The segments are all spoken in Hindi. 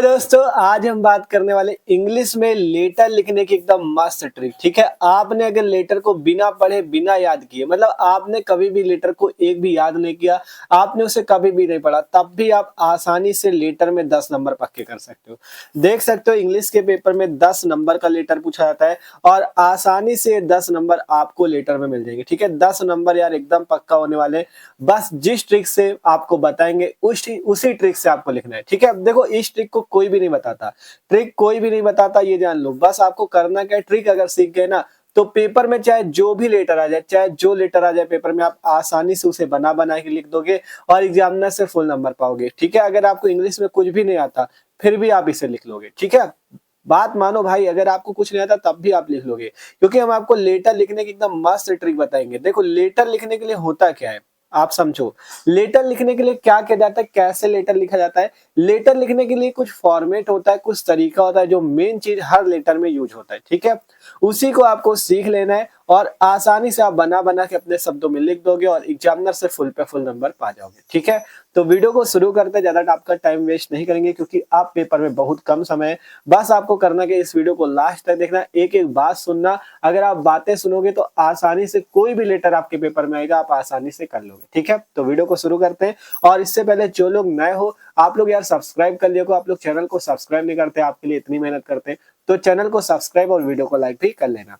दोस्तों आज हम बात करने वाले इंग्लिश में लेटर लिखने की एकदम मस्त ट्रिक। ठीक है, आपने अगर लेटर को बिना पढ़े बिना याद किए, मतलब आपने कभी भी लेटर को एक भी याद नहीं किया, आपने उसे कभी भी नहीं पढ़ा, तब भी आप आसानी से लेटर में 10 नंबर पक्के कर सकते हो। देख सकते हो इंग्लिश के पेपर में 10 नंबर का लेटर पूछा जाता है और आसानी से 10 नंबर आपको लेटर में मिल जाएंगे। ठीक है, 10 नंबर यार एकदम पक्का होने वाले। बस जिस ट्रिक से आपको बताएंगे उसी ट्रिक से आपको लिखना है। ठीक है, अब देखो इस ट्रिक को कोई भी नहीं बताता, ट्रिक कोई भी नहीं बताता, ये जान लो। बस आपको करना क्या है, ट्रिक अगर सीख गए ना तो पेपर में चाहे जो भी लेटर आ जाए, चाहे जो लेटर आ जाए पेपर में, आप आसानी से उसे बना बना के लिख दोगे और एग्जामिनर से फुल नंबर पाओगे। ठीक है, अगर आपको इंग्लिश में कुछ भी नहीं आता फिर भी आप इसे लिख लोगे। ठीक है, बात मानो भाई, अगर आपको कुछ नहीं आता तब भी आप लिख लोगे, क्योंकि हम आपको लेटर लिखने की एकदम मस्त ट्रिक बताएंगे। देखो लेटर लिखने के लिए होता क्या है आप समझो। लेटर लिखने के लिए क्या किया जाता है, कैसे लेटर लिखा जाता है। लेटर लिखने के लिए कुछ फॉर्मेट होता है, कुछ तरीका होता है, जो मेन चीज हर लेटर में यूज होता है। ठीक है, उसी को आपको सीख लेना है और आसानी से आप बना बना के अपने शब्दों में लिख दोगे और एग्जामिनर से फुल पे फुल नंबर पा जाओगे। ठीक है, तो वीडियो को शुरू करते हैं, ज्यादा आपका टाइम वेस्ट नहीं करेंगे क्योंकि आप पेपर में बहुत कम समय है। बस आपको करना कि इस वीडियो को लास्ट तक देखना, एक एक बात सुनना। अगर आप बातें सुनोगे तो आसानी से कोई भी लेटर आपके पेपर में आएगा, आप आसानी से कर लोगे। ठीक है, तो वीडियो को शुरू करते हैं। और इससे पहले जो लोग नए हो आप लोग यार सब्सक्राइब कर लियो, आप लोग चैनल को सब्सक्राइब नहीं करते, आपके लिए इतनी मेहनत करते हैं, तो चैनल को सब्सक्राइब और वीडियो को लाइक भी कर लेना।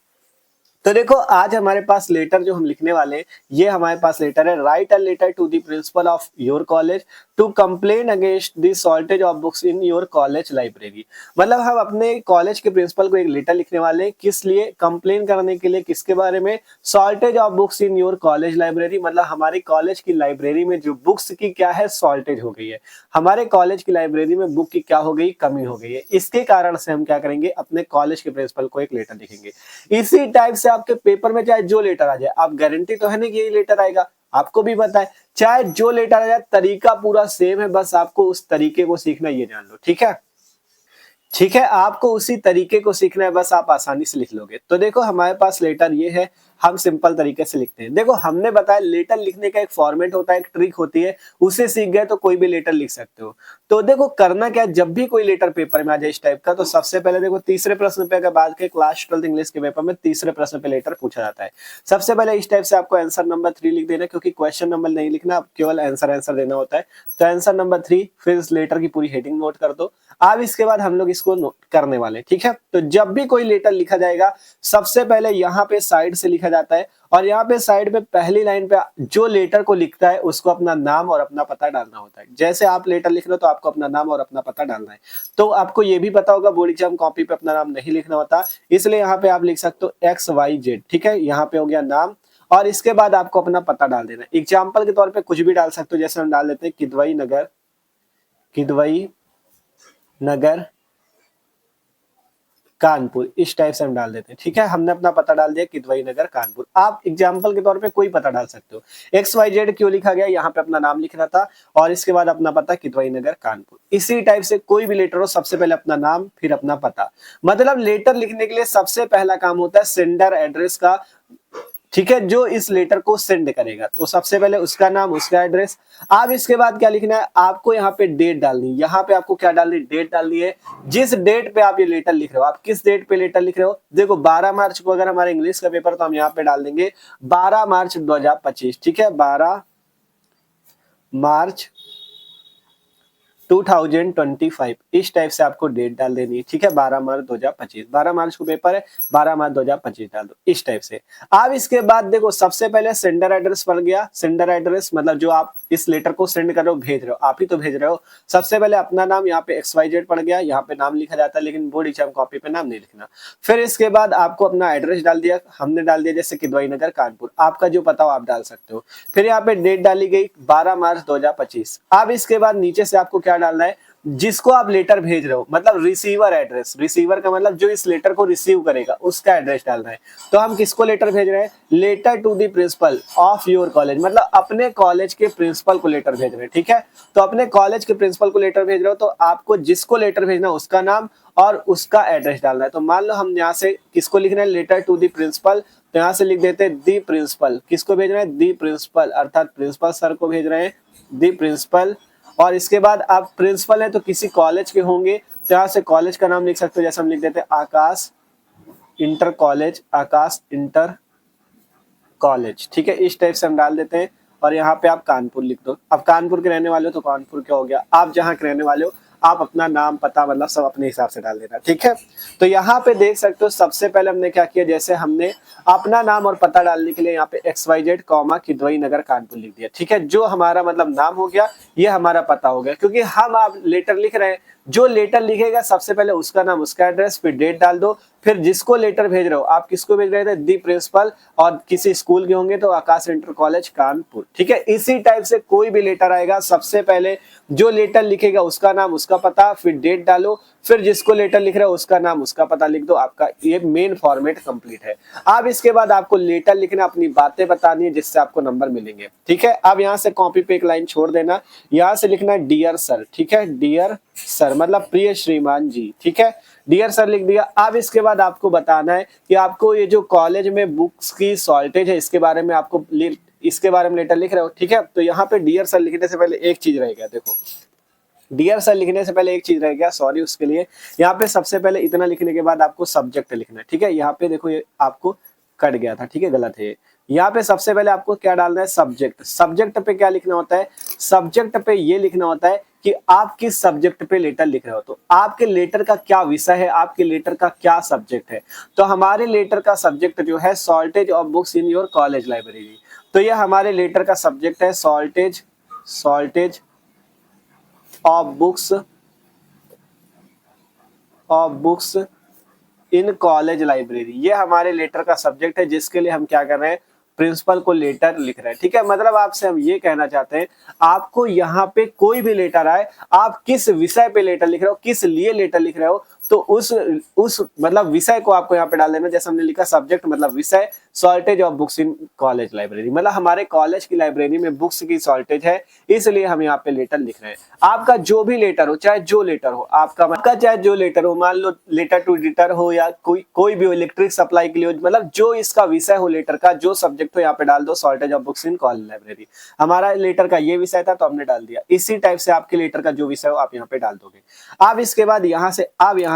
तो देखो आज हमारे पास लेटर जो हम लिखने वाले हैं, ये हमारे पास लेटर है। Write a letter to the principal of your college to complain against the shortage of books in your college library. मतलब हम अपने कॉलेज के प्रिंसिपल को एक लेटर लिखने वाले हैं, किस लिए, कंप्लेन करने के लिए। किसके बारे में, shortage of books in your college library. मतलब हमारे कॉलेज की लाइब्रेरी में जो बुक्स की क्या है, शॉर्टेज हो गई है। हमारे कॉलेज की लाइब्रेरी में बुक की क्या हो गई, कमी हो गई है। इसके कारण से हम क्या करेंगे, अपने कॉलेज के प्रिंसिपल को एक लेटर लिखेंगे। इसी टाइप से आपके पेपर में चाहे जो लेटर आ जाए, आप गारंटी तो है नहीं कि यही लेटर आएगा, आपको भी पता है। चाहे जो लेटर आ जाए तरीका पूरा सेम है, बस आपको उस तरीके को सीखना, ये जान लो। ठीक है, ठीक है, आपको उसी तरीके को सीखना है, बस आप आसानी से लिख लोगे। तो देखो हमारे पास लेटर ये है, हम सिंपल तरीके से लिखते हैं। देखो हमने बताया लेटर लिखने का एक फॉर्मेट होता है, एक ट्रिक होती है, उसे सीख गए तो कोई भी लेटर लिख सकते हो। तो देखो करना क्या है, जब भी कोई लेटर पेपर में आ जाए इस टाइप का, तो सबसे पहले देखो तीसरे प्रश्न पे, अगर बात करें क्लास 12 इंग्लिश के पेपर में तीसरे प्रश्न पे लेटर पूछा जाता है। सबसे पहले इस टाइप से आपको आंसर नंबर 3 लिख देना, क्योंकि क्वेश्चन नंबर नहीं लिखना, केवल आंसर आंसर देना होता है। तो आंसर नंबर 3, फिर इस लेटर की पूरी हेडिंग नोट कर दो। अब इसके बाद हम लोग इसको नोट करने वाले। ठीक है, तो जब भी कोई लेटर लिखा जाएगा सबसे पहले यहाँ पे साइड से लिखा जाता है, और यहाँ पे साइड पे पहली लाइन पे जो लेटर को लिखता है उसको अपना नाम और अपना पता डालना होता है। जैसे आप लेटर लिख रहे हो तो आपको अपना नाम और अपना पता डालना है। तो आपको ये भी पता होगा बोर्ड एग्जाम कॉपी पे अपना नाम नहीं लिखना होता, इसलिए यहाँ पे आप लिख सकते हो XYZ। ठीक है, यहाँ पे हो गया नाम, और इसके बाद आपको अपना पता डाल देना। एग्जाम्पल के तौर पर कुछ भी डाल सकते हो, जैसे हम डाल देते हैं किदवई नगर, किदवई नगर कानपुर, इस टाइप से हम डाल देते हैं। ठीक है, हमने अपना पता डाल दिया किदवई नगर कानपुर। आप एग्जाम्पल के तौर पे कोई पता डाल सकते हो। XYZ क्यों लिखा गया, यहाँ पे अपना नाम लिखना था और इसके बाद अपना पता किदवई नगर कानपुर। इसी टाइप से कोई भी लेटर हो, सबसे पहले अपना नाम फिर अपना पता। मतलब लेटर लिखने के लिए सबसे पहला काम होता है सेंडर एड्रेस का। ठीक है, जो इस लेटर को सेंड करेगा, तो सबसे पहले उसका नाम, उसका एड्रेस। अब इसके बाद क्या लिखना है, आपको यहाँ पे डेट डालनी है। यहाँ पे आपको क्या डालनी, डेट डालनी है। जिस डेट पे आप ये लेटर लिख रहे हो, आप किस डेट पे लेटर लिख रहे हो। देखो 12 मार्च को अगर हमारा इंग्लिश का पेपर, तो हम यहाँ पे डाल देंगे 12 मार्च 2025। ठीक है, 12 मार्च 2025, इस टाइप से आपको डेट डाल देनी है। ठीक है, 12 मार्च 2025, 12 मार्च को पेपर है, 12 मार्च 2025 डाल दो, इस टाइप से। अब इसके बाद देखो सबसे पहले सेंडर एड्रेस पड़ गया। सेंडर एड्रेस मतलब जो आप इस लेटर को सेंड कर रहे हो, भेज रहे हो, आप ही तो भेज रहे हो। सबसे पहले अपना नाम, यहाँ पे XYZ पड़ गया, यहाँ पे नाम लिखा जाता है, लेकिन बोर्ड एग्जाम कॉपी पे नाम नहीं लिखना। फिर इसके बाद आपको अपना एड्रेस डाल दिया, हमने डाल दिया जैसे किदवई नगर कानपुर, आपका जो पता हो आप डाल सकते हो। फिर यहाँ पे डेट डाली गई 12 मार्च 2025। अब इसके बाद नीचे से आपको क्या डालना है, जिसको आप लेटर भेज रहे हो, मतलब रिसीवर एड्रेस। रिसीवर का मतलब जो इस लेटर को रिसीव करेगा उसका एड्रेस डालना है। तो हम किसको लेटर भेज रहे हैं, letter to the principal of your college, मतलब अपने कॉलेज के प्रिंसिपल को लेटर भेज रहे हैं। ठीक है, तो अपने कॉलेज के प्रिंसिपल को लेटर भेज रहे हो, तो आपको जिसको लेटर भेजना है उसका नाम और उसका एड्रेस डालना है। तो मान लो हम यहाँ से किसको लिखना है, लेटर टू द प्रिंसिपल, तो यहाँ से लिख देते हैं दी प्रिंसिपल। किसको भेज रहे हैं, दी प्रिंसिपल, अर्थात प्रिंसिपल सर को भेज रहे हैं, दी प्रिंसिपल। और इसके बाद आप प्रिंसिपल हैं तो किसी कॉलेज के होंगे, तो यहाँ से कॉलेज का नाम लिख सकते हो, जैसे हम लिख देते हैं आकाश इंटर कॉलेज, आकाश इंटर कॉलेज, ठीक है, इस टाइप से हम डाल देते हैं। और यहाँ पे आप कानपुर लिख दो। अब कानपुर के रहने वाले हो तो कानपुर क्या हो गया, आप जहाँ के रहने वाले हो आप अपना नाम पता मतलब सब अपने हिसाब से डाल देना, ठीक है। तो यहाँ पे देख सकते हो सबसे पहले हमने क्या किया, जैसे हमने अपना नाम और पता डालने के लिए यहाँ पे XYZ कॉमा किदवई नगर कानपुर लिख दिया, ठीक है। जो हमारा मतलब नाम हो गया, ये हमारा पता हो गया, क्योंकि हम आप लेटर लिख रहे हैं, जो लेटर लिखेगा सबसे पहले उसका नाम, उसका एड्रेस, फिर डेट डाल दो, फिर जिसको लेटर भेज रहे हो, आप किसको भेज रहे थे, दी प्रिंसिपल, और किसी स्कूल के होंगे तो आकाश इंटर कॉलेज कानपुर, ठीक है। इसी टाइप से कोई भी लेटर आएगा, सबसे पहले जो लेटर लिखेगा उसका नाम, उसका पता, फिर डेट डालो, फिर जिसको लेटर लिख रहे हो उसका नाम, उसका पता लिख दो, आपका ये मेन फॉर्मेट कंप्लीट है। अब इसके बाद आपको लेटर लिखना, अपनी बातें बतानी है, जिससे आपको नंबर मिलेंगे, ठीक है। अब यहाँ से कॉपी पे एक लाइन छोड़ देना, यहाँ से लिखना है डियर सर, ठीक है, डियर सर मतलब प्रिय श्रीमान जी, ठीक है, डियर सर लिख दिया। अब इसके बाद आपको बताना है कि आपको ये जो कॉलेज में बुक्स की शॉर्टेज है इसके बारे में आपको इसके बारे में लेटर लिख रहे हो, ठीक है। तो यहाँ पे डियर सर लिखने से पहले एक चीज रहेगा, देखो डियर सर लिखने से पहले एक चीज रह गया, सॉरी उसके लिए। यहाँ पे सबसे पहले इतना लिखने के बाद आपको सब्जेक्ट लिखना है, ठीक है। यहाँ पे देखो ये आपको कट गया था, ठीक है, गलत है। यहाँ पे सबसे पहले आपको क्या डालना है, सब्जेक्ट। सब्जेक्ट पे क्या लिखना होता है, सब्जेक्ट पे ये लिखना होता है कि आप किस सब्जेक्ट पे लेटर लिख रहे हो, तो आपके लेटर का क्या विषय है, आपके लेटर का क्या सब्जेक्ट है। तो हमारे लेटर का सब्जेक्ट जो है shortage of books in your college library, तो ये हमारे लेटर का सब्जेक्ट है, shortage of books in college library, ये हमारे लेटर का सब्जेक्ट है, जिसके लिए हम क्या कर रहे हैं, प्रिंसिपल को लेटर लिख रहे हैं, ठीक है। मतलब आपसे हम ये कहना चाहते हैं, आपको यहाँ पे कोई भी लेटर आए, आप किस विषय पे लेटर लिख रहे हो, किस लिए लेटर लिख रहे हो, तो उस मतलब विषय को आपको यहाँ पे डाल देना। जैसे हमने लिखा सब्जेक्ट मतलब विषय, shortage of books in college library मतलब हमारे कॉलेज की लाइब्रेरी में बुक्स की शॉर्टेज है, इसलिए हम यहाँ पे लेटर लिख रहे हैं। आपका जो भी लेटर हो, चाहे जो लेटर हो, आपका चाहे जो लेटर हो, मान लो लेटर टू एडिटर हो या कोई भी इलेक्ट्रिक सप्लाई के लिए हो, मतलब जो इसका विषय हो लेटर का, जो सब्जेक्ट हो यहाँ पे डाल दो, shortage of books in college library. हमारा लेटर का ये विषय था तो हमने डाल दिया। इसी टाइप से आपके लेटर का जो विषय हो आप यहाँ पे डाल दोगे। अब इसके बाद यहाँ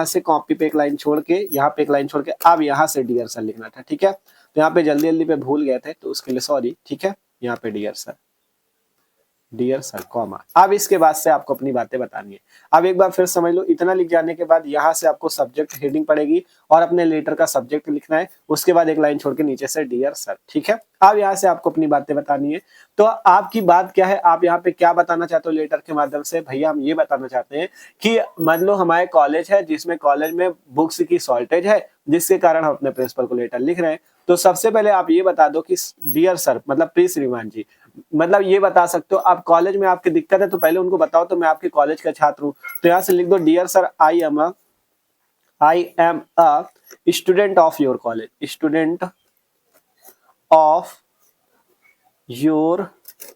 से कॉपी पे एक लाइन छोड़ के, यहाँ पे एक लाइन छोड़ के, अब यहाँ से डियर सर लिखना था, ठीक है। तो यहाँ पे जल्दी जल्दी पे भूल गए थे तो उसके लिए सॉरी, ठीक है। यहाँ पे डियर सर कॉमा। अब इसके बाद से आपको अपनी बातें बतानी है। अब एक बार फिर समझ लो, इतना लिख जाने के बाद यहाँ से आपको सब्जेक्ट हेडिंग पड़ेगी और अपने लेटर का सब्जेक्ट लिखना है, उसके बाद एक लाइन छोड़ के नीचे से डियर सर, ठीक है। अब यहाँ से आपको अपनी बातें बतानी है। तो आपकी बात क्या है, आप यहाँ पे क्या बताना चाहते हो लेटर के माध्यम से, भैया हम ये बताना चाहते हैं कि मान लो हमारे कॉलेज है, जिसमें कॉलेज में बुक्स की शॉर्टेज है, जिसके कारण हम अपने प्रिंसिपल को लेटर लिख रहे हैं। तो सबसे पहले आप ये बता दो कि डियर सर मतलब प्रिय श्रीमान जी, मतलब ये बता सकते हो आप कॉलेज में आपकी दिक्कत है तो पहले उनको बताओ तो मैं आपके कॉलेज का छात्र हूँ। तो यहाँ से लिख दो dear sir I am a student of your college, student of your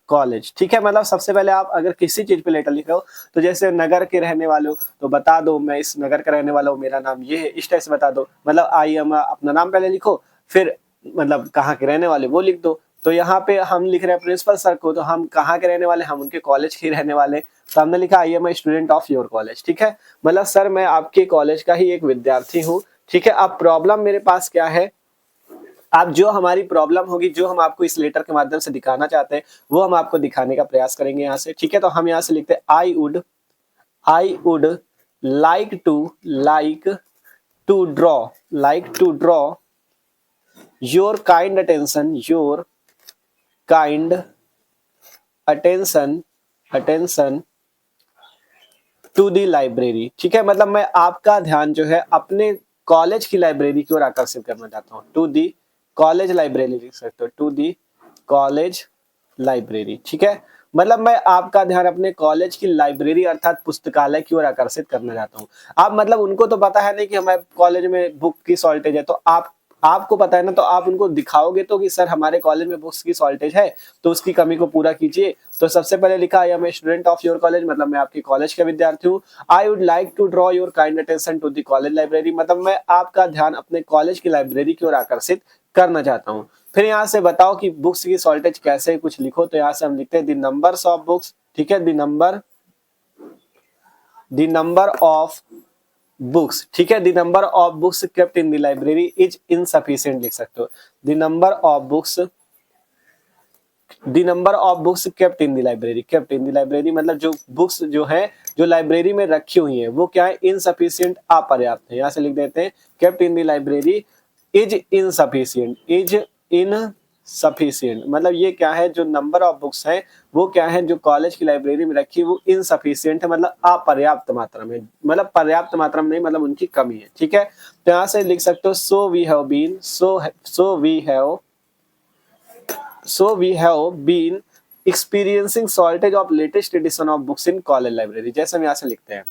college, ठीक है। मतलब सबसे पहले आप अगर किसी चीज पे लेटर लिख रहे हो तो जैसे नगर के रहने वाले हो तो बता दो मैं इस नगर का रहने वाला हूँ, मेरा नाम ये है, इस टाइप से बता दो। मतलब आई एम अपना नाम पहले लिखो, फिर मतलब कहाँ के रहने वाले वो लिख दो। तो यहाँ पे हम लिख रहे हैं प्रिंसिपल सर को, तो हम कहाँ के रहने वाले, हम उनके कॉलेज के रहने वाले, तो हमने लिखा I am a student of your college, ठीक है। मतलब सर मैं आपके कॉलेज का ही एक विद्यार्थी हूँ, ठीक है। अब प्रॉब्लम मेरे पास क्या है, आप जो हमारी प्रॉब्लम होगी, जो हम आपको इस लेटर के माध्यम से दिखाना चाहते हैं, वो हम आपको दिखाने का प्रयास करेंगे यहाँ से, ठीक है। तो हम यहाँ से लिखते हैं I would like to draw your kind attention to the library, ठीक है। मतलब मैं आपका ध्यान जो है अपने कॉलेज की लाइब्रेरी की ओर आकर्षित करना चाहता हूँ। टू दी कॉलेज लाइब्रेरी लिख सकते हो, टू दी कॉलेज लाइब्रेरी, ठीक है। मतलब मैं आपका ध्यान अपने कॉलेज की लाइब्रेरी अर्थात पुस्तकालय की ओर आकर्षित करना चाहता हूँ। आप मतलब उनको तो पता है नहीं कि हमारे कॉलेज में बुक की शॉर्टेज है, तो आपको पता है ना, तो आप उनको दिखाओगे तो कि सर हमारे कॉलेज में बुक्स की शॉर्टेज है तो उसकी कमी को पूरा कीजिए। तो सबसे पहले लिखा I am a student of your college, मतलब मैं आपके कॉलेज का विद्यार्थी हूँ। I would like to draw your kind attention to the college library, मतलब मैं आपका ध्यान अपने कॉलेज की लाइब्रेरी की ओर आकर्षित करना चाहता हूँ। फिर यहाँ से बताओ कि बुक्स की शॉर्टेज कैसे कुछ लिखो, तो यहाँ से हम लिखते हैं द नंबर्स ऑफ बुक्स, ठीक है, the number the number of books, ठीक है, the number of books kept in the library is insufficient लिख सकते हो। The number of books, the number of books kept in the library, kept in the library मतलब जो बुक्स जो है जो लाइब्रेरी में रखी हुई है वो क्या है, इनसफिशिएंट, अपर्याप्त है। यहाँ से लिख देते हैं kept in the library is insufficient, is insufficient मतलब ये क्या है, जो नंबर ऑफ बुक्स है वो क्या है जो कॉलेज की लाइब्रेरी में रखी वो इनसफिशिएंट है, मतलब अपर्याप्त मात्रा में, मतलब पर्याप्त मात्रा में नहीं, मतलब उनकी कमी है, ठीक है। तो यहाँ से लिख सकते हो so we have been, so we have been experiencing shortage of latest edition of books in college library, जैसे हम यहाँ से लिखते हैं,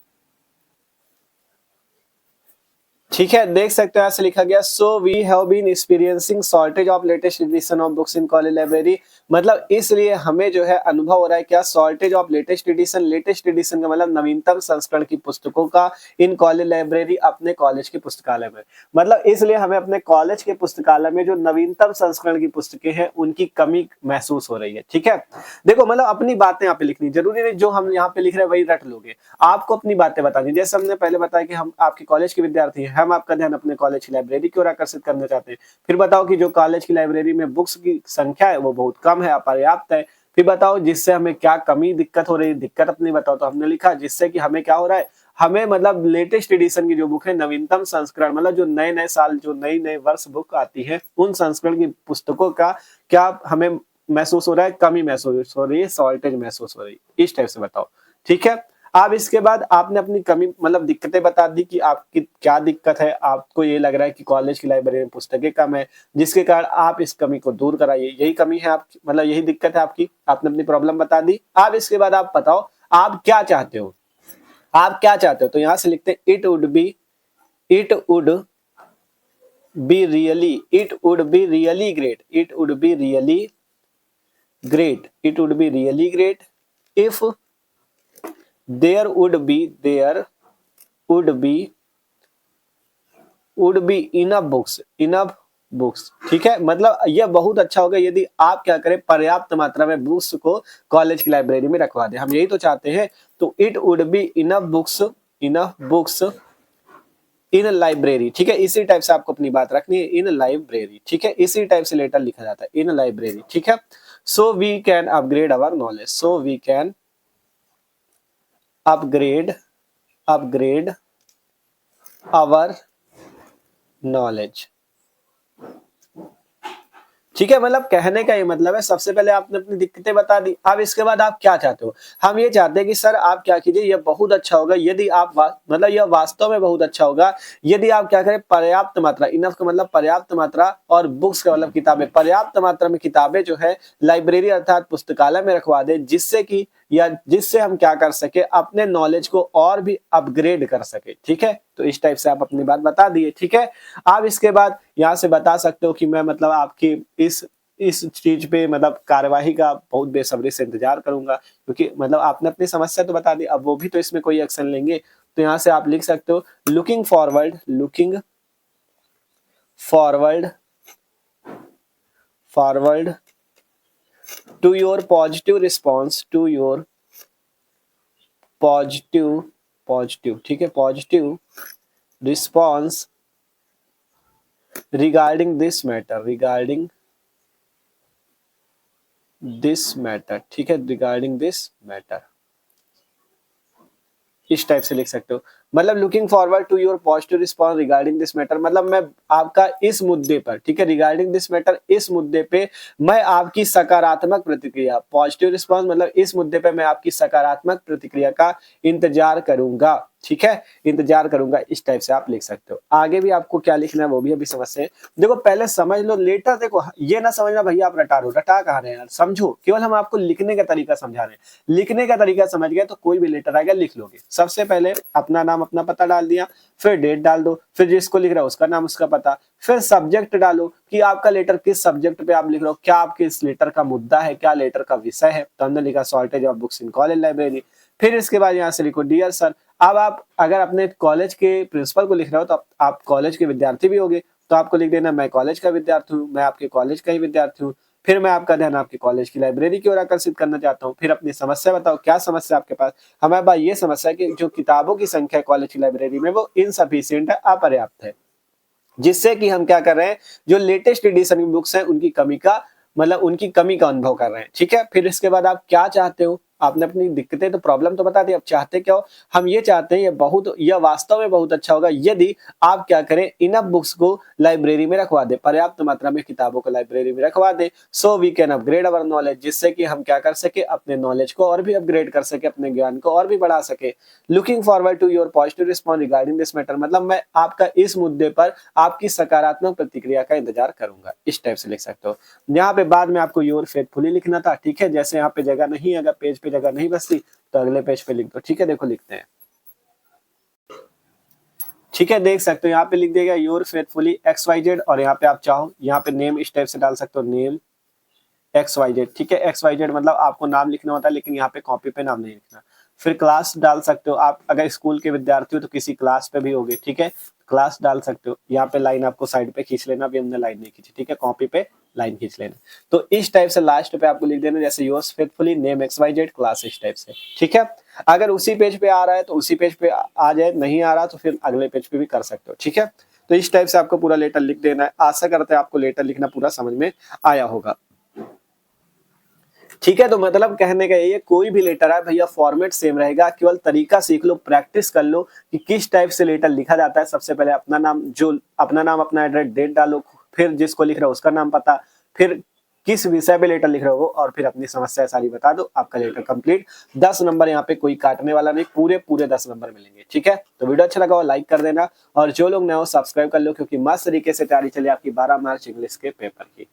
ठीक है। देख सकते हो यहाँ से लिखा गया so we have been experiencing shortage of latest edition of books in college library, मतलब इसलिए हमें जो है अनुभव हो रहा है क्या, shortage of latest addition, latest edition का मतलब नवीनतम संस्करण की पुस्तकों का इन कॉलेज लाइब्रेरी, अपने कॉलेज के पुस्तकालय में, मतलब इसलिए हमें अपने कॉलेज के पुस्तकालय में जो नवीनतम संस्करण की पुस्तकें हैं उनकी कमी महसूस हो रही है, ठीक है। देखो मतलब अपनी बातें यहाँ पे लिखनी, जरूरी नहीं जो हम यहाँ पे लिख रहे हैं वही रट लोगे, आपको अपनी बातें बतानी, जैसे हमने पहले बताया कि हम आपके कॉलेज के विद्यार्थी हैं, हम आपका ध्यान अपने कॉलेज की लाइब्रेरी की ओर आकर्षित करना चाहते हैं। फिर बताओ कि जो कॉलेज की लाइब्रेरी में बुक्स की संख्या है वो बहुत कम है, अपर्याप्त है। फिर बताओ जिससे हमें क्या कमी दिक्कत हो रही है, दिक्कत अपनी बताओ, तो हमने लिखा जिससे कि हमें क्या हो रहा है, हमें मतलब लेटेस्ट एडिशन की जो बुक है, नवीनतम संस्करण मतलब जो नए नए साल जो नई नए वर्ष बुक आती है उन संस्करण की पुस्तकों का क्या हमें महसूस हो रहा है, कमी महसूस हो रही है, शॉर्टेज महसूस हो रही है, इस टाइप से बताओ, ठीक है। अब इसके बाद आपने अपनी कमी मतलब दिक्कतें बता दी कि आपकी क्या दिक्कत है, आपको ये लग रहा है कि कॉलेज की लाइब्रेरी में पुस्तकें कम है, जिसके कारण आप इस कमी को दूर कराइए, यही कमी है आपकी, मतलब यही दिक्कत है आपकी, आपने अपनी प्रॉब्लम बता दी। अब इसके बाद आप बताओ आप क्या चाहते हो, आप क्या चाहते हो, तो यहां से लिखते हैं it would be really, it would be really great, it would be really great, it would be really great if there would be enough books, ठीक है। मतलब यह बहुत अच्छा होगा यदि आप क्या करें, पर्याप्त मात्रा में बुक्स को कॉलेज की लाइब्रेरी में रखवा दें, हम यही तो चाहते हैं। तो it would be enough books in library, ठीक है, इसी टाइप से आपको अपनी बात रखनी है, इन लाइब्रेरी, ठीक है, इसी टाइप से लेटर लिखा जाता है, इन लाइब्रेरी, ठीक है। So we can upgrade our knowledge, सो वी कैन upgrade our knowledge, ठीक है। मतलब कहने का ये मतलब है, सबसे पहले आपने अपनी दिक्कतें बता दी, अब इसके बाद आप क्या चाहते हो, हम ये चाहते हैं कि सर आप क्या कीजिए, ये बहुत अच्छा होगा यदि आप मतलब यह वास्तव में बहुत अच्छा होगा यदि आप क्या करें, पर्याप्त मात्रा, इनफ का मतलब पर्याप्त मात्रा और बुक्स का मतलब किताबें, पर्याप्त मात्रा में किताबें जो है लाइब्रेरी अर्थात पुस्तकालय में रखवा दे, जिससे कि या जिससे हम क्या कर सके, अपने नॉलेज को और भी अपग्रेड कर सके, ठीक है। तो इस टाइप से आप अपनी बात बता दिए, ठीक है। आप इसके बाद यहाँ से बता सकते हो कि मैं मतलब आपकी इस चीज पे मतलब कार्यवाही का बहुत बेसब्री से इंतजार करूंगा, क्योंकि मतलब आपने अपनी समस्या तो बता दी, अब वो भी तो इसमें कोई एक्शन लेंगे। तो यहाँ से आप लिख सकते हो looking forward to your positive response, to your positive, ठीक है, positive response regarding this matter, ठीक है, regarding this matter, इस टाइप से लिख सकते हो। मतलब looking forward to your positive response regarding this matter, मतलब मैं आपका इस मुद्दे पर, ठीक है, रिगार्डिंग दिस मैटर, इस मुद्दे पे मैं आपकी सकारात्मक प्रतिक्रिया, पॉजिटिव रिस्पॉन्स मतलब इस मुद्दे पे मैं आपकी सकारात्मक प्रतिक्रिया का इंतजार करूंगा, ठीक है, इंतजार करूंगा, इस टाइप से आप लिख सकते हो। आगे भी आपको क्या लिखना है वो भी अभी समझते हैं। देखो पहले समझ लो लेटर, देखो ये ना समझना भैया आप रटा रहे हो, रटा कहा रहे हैं यार, समझो, केवल हम आपको लिखने का तरीका समझा रहे हैं, लिखने का तरीका समझ गए तो कोई भी लेटर आएगा लिख लोगे। सबसे पहले अपना नाम अपना पता डाल दिया, फिर डेट डाल दो, फिर जिसको लिख रहा है उसका नाम उसका पता, फिर सब्जेक्ट डालो कि आपका लेटर किस सब्जेक्ट पे आप लिख रहे हो, क्या आपके इस लेटर का मुद्दा है, क्या लेटर का विषय है। तो हमने लिखा shortage of books in college library. फिर इसके बाद यहाँ से लिखो डियर सर। अब आप अगर अपने कॉलेज के प्रिंसिपल को लिख रहे हो तो आप कॉलेज के विद्यार्थी भी होगे, तो आपको लिख देना मैं कॉलेज का विद्यार्थी हूँ, मैं आपके कॉलेज का ही विद्यार्थी हूँ। फिर मैं आपका ध्यान आपके कॉलेज की लाइब्रेरी की ओर आकर्षित करना चाहता हूँ। फिर अपनी समस्या बताओ, क्या समस्या आपके पास? हमारे पास ये समस्या है कि जो किताबों की संख्या है कॉलेज की लाइब्रेरी में वो इनसफिशिएंट है, अपर्याप्त है। जिससे कि हम क्या कर रहे हैं, जो लेटेस्ट एडिशन की बुक्स हैं उनकी कमी का मतलब उनकी कमी का अनुभव कर रहे हैं, ठीक है? फिर इसके बाद आप क्या चाहते हो? आपने अपनी दिक्कतें तो प्रॉब्लम तो बता दी, अब चाहते क्या हो? हम ये चाहते हैं यह वास्तव में बहुत अच्छा होगा यदि आप क्या करें, इनफ बुक्स को लाइब्रेरी में रखवा दें, पर्याप्त मात्रा में किताबों को लाइब्रेरी में रखवा दें, so we can upgrade our knowledge, जिससे कि हम क्या कर सके, अपने नॉलेज को और भी अपग्रेड कर सके, अपने ज्ञान को और भी बढ़ा सके। Looking forward to your positive response regarding this matter, मतलब मैं आपका इस मुद्दे पर आपकी सकारात्मक प्रतिक्रिया का इंतजार करूंगा, इस टाइप से लिख सकते हो। यहाँ पे बाद में आपको योर फेथफुली लिखना था, ठीक है? जैसे यहाँ पे जगह नहीं, अगर पेज पे जगह नहीं बचती तो अगले पेज पे लिख दो, ठीक है? देखो लिखते हैं, ठीक है? देख सकते हो यहाँ पे लिख देगा योर फेथफुली XYZ, और यहाँ पे आप चाहो यहाँ पे नेम इस टाइप से डाल सकते हो, नेम XYZ, ठीक है? XYZ मतलब आपको नाम लिखना होता है, लेकिन यहाँ पे कॉपी पे नाम नहीं लिखना। फिर क्लास डाल सकते हो आप, अगर स्कूल के विद्यार्थी हो तो किसी क्लास पे भी होगे, ठीक है? क्लास डाल सकते हो। यहाँ पे लाइन आपको साइड पे खींच लेना, अभी हमने लाइन नहीं खींची, ठीक है? कॉपी पे लाइन खींच लेना। तो इस टाइप से लास्ट पे आपको लिख देना, जैसे yours faithfully name XYZ class, इस टाइप से, ठीक है? अगर उसी पेज पे आ रहा है तो उसी पेज पे आ जाए, नहीं आ रहा तो फिर अगले पेज पे भी कर सकते हो, ठीक है? तो इस टाइप से आपको पूरा लेटर लिख देना है। आशा करते हैं आपको लेटर लिखना पूरा समझ में आया होगा, ठीक है? तो मतलब कहने का ये, कोई भी लेटर है भैया फॉर्मेट सेम रहेगा, केवल तरीका सीख लो, प्रैक्टिस कर लो कि किस टाइप से लेटर लिखा जाता है। सबसे पहले अपना नाम, अपना एड्रेस, डेट डालो, फिर जिसको लिख रहे हो उसका नाम पता, फिर किस विषय पे लेटर लिख रहे हो और फिर अपनी समस्या सारी बता दो, आपका लेटर कंप्लीट। 10 नंबर यहाँ पे कोई काटने वाला नहीं, पूरे पूरे 10 नंबर मिलेंगे, ठीक है? तो वीडियो अच्छा लगा हो लाइक कर देना, और जो लोग नए हो सब्सक्राइब कर लो, क्योंकि मस्त तरीके से तैयारी चले आपकी 12 मार्च इंग्लिश के पेपर की।